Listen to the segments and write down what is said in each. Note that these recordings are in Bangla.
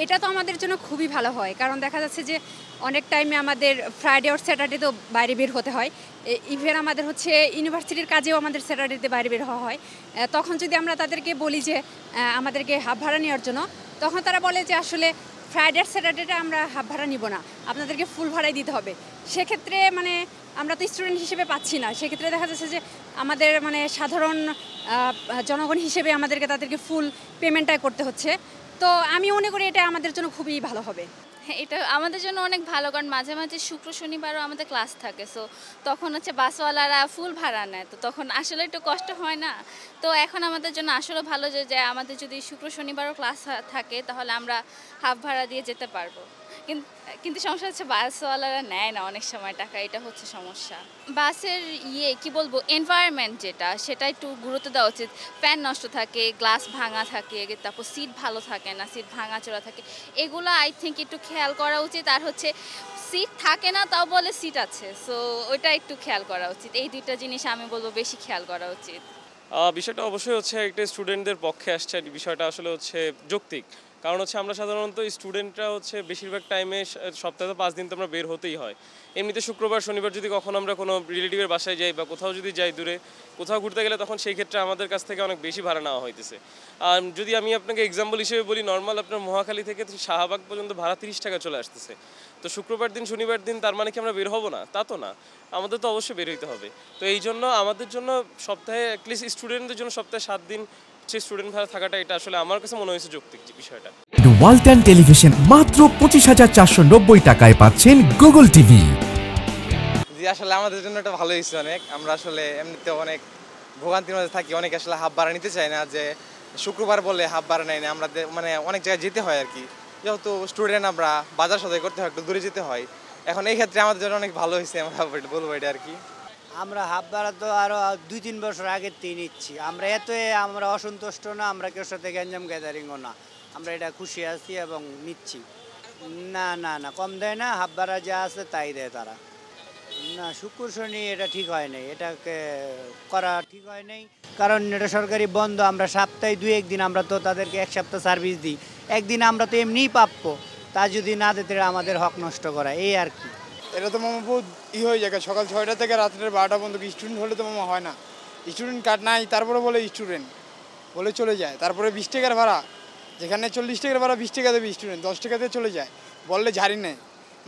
এটা তো আমাদের জন্য খুবই ভালো হয়, কারণ দেখা যাচ্ছে যে অনেক টাইমে আমাদের ফ্রাইডে আর স্যাটারডে তো বাইরে বের হতে হয়। ইভেন আমাদের হচ্ছে ইউনিভার্সিটির কাজেও আমাদের স্যাটারডেতে বাইরে বের হওয়া হয়। তখন যদি আমরা তাদেরকে বলি যে আমাদেরকে হাফ ভাড়া নেওয়ার জন্য, তখন তারা বলে যে আসলে ফ্রাইডে আর স্যাটারডেটা আমরা হাফ ভাড়া নিব না, আপনাদেরকে ফুল ভাড়াই দিতে হবে। সেক্ষেত্রে মানে আমরা তো স্টুডেন্ট হিসেবে পাচ্ছি না, সেক্ষেত্রে দেখা যাচ্ছে যে আমাদের মানে সাধারণ জনগণ হিসেবে আমাদেরকে তাদেরকে ফুল পেমেন্টটাই করতে হচ্ছে। তো আমি মনে করি এটা আমাদের জন্য খুবই ভালো হবে। হ্যাঁ, এটা আমাদের জন্য অনেক ভালো, কারণ মাঝে মাঝে শুক্র শনিবারও আমাদের ক্লাস থাকে। সো তখন হচ্ছে বাসওয়ালারা ফুল ভাড়া নেয়, তো তখন আসলে একটু কষ্ট হয় না। তো এখন আমাদের জন্য আসলে ভালো যে আমাদের যদি শুক্র শনিবারও ক্লাস থাকে, তাহলে আমরা হাফ ভাড়া দিয়ে যেতে পারবো। কিন্তু কিন্তু সমস্যা হচ্ছে বাসওয়ালারা নেয় না অনেক সময় টাকা, এটা হচ্ছে সমস্যা। বাসের কি বলবো, এনভায়রনমেন্ট যেটা, সেটা একটু গুরুত্ব দেওয়া উচিত। ফ্যান নষ্ট থাকে, গ্লাস ভাঙা থাকে, তারপর সিট ভালো থাকে না, সিট ভাঙাচোরা থাকে, এগুলো আই থিঙ্ক একটু খেয়াল করা উচিত। আর হচ্ছে সিট থাকে না তাও বলে সিট আছে, সো ওইটা একটু খেয়াল করা উচিত। এই দুইটা জিনিস আমি বলবো বেশি খেয়াল করা উচিত। বিষয়টা অবশ্যই হচ্ছে একটা স্টুডেন্টদের পক্ষে আসছে, বিষয়টা আসলে হচ্ছে যৌক্তিক। কারণ হচ্ছে আমরা সাধারণত স্টুডেন্টরা হচ্ছে বেশিরভাগ টাইমে সপ্তাহে 5 দিন তো আমরা বের হতেই হয়। এমনিতে শুক্রবার শনিবার যদি কখনো আমরা কোনো রিলেটিভের বাসায় যাই বা কোথাও যদি যাই দূরে কোথাও ঘুরতে গেলে, তখন সেই ক্ষেত্রে আমাদের কাছ থেকে অনেক বেশি ভাড়া নেওয়া হইতেছে। আর যদি আমি আপনাকে এক্সাম্পল হিসেবে বলি, নর্মাল আপনার মহাখালী থেকে শাহবাগ পর্যন্ত ভাড়া 30 টাকা চলে আসতেছে। তো শুক্রবার দিন শনিবার দিন তার মানে কি আমরা বের হবো না? তা তো না, আমাদের তো অবশ্যই বের হইতে হবে। তো এই জন্য আমাদের জন্য সপ্তাহে অ্যাটলিস্ট স্টুডেন্টদের জন্য সপ্তাহে 7 দিন হচ্ছে স্টুডেন্ট ভাড়া থাকাটা, এটা আসলে আমার কাছে মনে হয়েছে যৌক্তিক বিষয়টা। ওয়ালটন টেলিভিশন মাত্র 25,490 টাকায় পাচ্ছেন গুগল টিভি। জি, আসলে আমাদের জন্য এটা ভালো হয়েছে অনেক। আমরা আসলে এমনিতে অনেক ভোগান্তির মধ্যে থাকি, অনেক আসলে হাফ ভাড়া নিতে চাই না, যে শুক্রবার বলে হাফ ভাড়া নেয় না। আমরা মানে অনেক জায়গায় যেতে হয় আর কি, যেহেতু স্টুডেন্ট আমরা বাজার সদাই করতে হয়, একটু দূরে যেতে হয়। এখন এই ক্ষেত্রে আমাদের জন্য অনেক ভালো হয়েছে, আমরা বলবো এটা আর কি। আমরা হাফ ভাড়া তো আরও 2-3 বছর আগের থেকে নিচ্ছি। আমরা অসন্তুষ্ট না, আমরা কেউ সাথে গ্যাঞ্জাম গ্যাদারিংও না, আমরা এটা খুশি আছি এবং নিচ্ছি। না না না, কম দেয় না, হাফ ভাড়া যা আছে তাই দেয় তারা। না, শুক্র শনি এটা ঠিক হয় নাই, এটাকে করা ঠিক হয় নাই, কারণ এটা সরকারি বন্ধ। আমরা সপ্তাহে 2-1 দিন আমরা তো তাদেরকে 1 সপ্তাহ সার্ভিস দিই, একদিন আমরা তো এমনিই প্রাপ্য, তা যদি না দিতে আমাদের হক নষ্ট করা, এই আর কি। এটা তো মামা বহুত হয়ে যায়, সকাল 6টা থেকে রাত্রের 12টা পর্যন্ত। স্টুডেন্ট হলে তো মামা হয় না, স্টুডেন্ট কার্ড নাই, তারপরে বলে স্টুডেন্ট বলে চলে যায়। তারপরে 20 টাকার ভাড়া, যেখানে 40 টাকার ভাড়া 20 টাকা দেবে স্টুডেন্ট, 10 টাকাতে চলে যায়। বললে ঝাড়ি নেয়,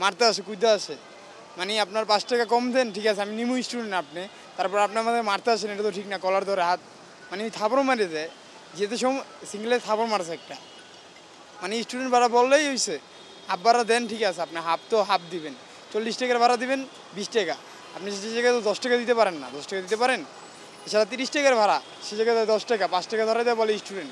মারতে আসে, কুইতে আসে। মানে আপনার 5 টাকা কম দেন, ঠিক আছে আমি নিমু স্টুডেন্ট আপনি, তারপর আপনার আমাদের মারতে আসেন, এটা তো ঠিক না। কলার ধরে হাত মানে থাপড়ও মারে দেয়, যেতে সময় সিঙ্গেলে থাপড় মারছে একটা। মানে স্টুডেন্ট ভাড়া বললেই হয়েছে হাফ ভাড়া দেন, ঠিক আছে আপনি হাফ তো হাফ দিবেন, 40 টাকার ভাড়া দিবেন 20 টাকা। আপনি সে জায়গায় তো 10 টাকা দিতে পারেন না, 10 টাকা দিতে পারেন, এছাড়া 30 টাকার ভাড়া, সে জায়গায় 10 টাকা 5 টাকা ধরে দেয় বলে স্টুডেন্ট।